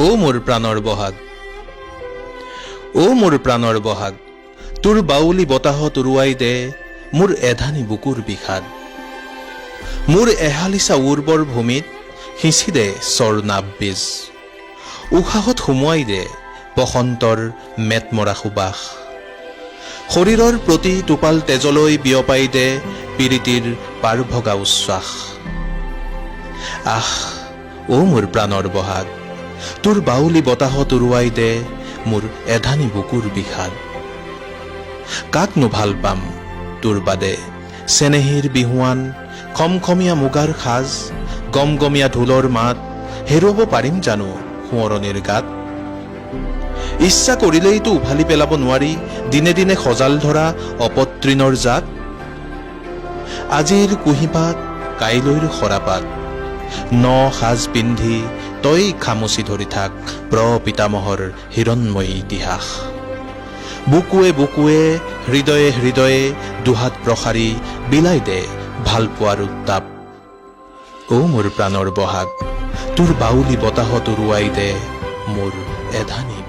ও মোৰ প্ৰাণৰ বহাগ, ও মোৰ প্ৰাণৰ বহাগ, তোৰ বাউলি বতাহত উৰুৱাই দে মোৰ এধানি বুকুৰ বিষাদ। মোৰ এহালিচা উৰ্বৰ ভূমিত সিঁচি দে স্বৰ্ণাব বীজ, উশাহত সুমুৱাই দে বসন্তৰ মেটমৰা সুবাস। শৰীৰৰ প্ৰতি টোপাল তেজলৈ বিয়পাই দে পিৰিতিৰ পাৰ ভগা উচ্ছ্বাস। আহ ও মোৰ প্ৰাণৰ বহাগ, তোৰ বাউলি বতাহত উৰুৱাই দে মোৰ এধানি বুকুৰ বিষাদ। কাকনো ভাল পাম তোৰ বাদে, চেনেহীৰ বিহুৱান, খমখমীয়া মুগাৰ সাজ, গমগমীয়া ঢোলৰ মাত হেৰুৱাব পাৰিম জানো সোঁৱৰণিৰ গাত। ইচ্ছা কৰিলেইতো উভালি পেলাব নোৱাৰি দিনে দিনে সজাল ধৰা অপতৃণৰ জাত। আজিৰ কুঁহিপাত কাইলৈৰ সৰাপাত, ন সাজ পিন্ধি তই খামুচি ধৰি থাক প্ৰপিতামহৰ হিৰণ্ময়ী ইতিহাস। বুকুৱে বুকুৱে হৃদয়ে হৃদয়ে দুহাত প্ৰসাৰী বিলাই দে ভালপোৱাৰ উত্তাপ। ও মোৰ প্ৰাণৰ বহাগ, তোৰ বাউলি বতাহত উৰুৱাই দে মোৰ এধানি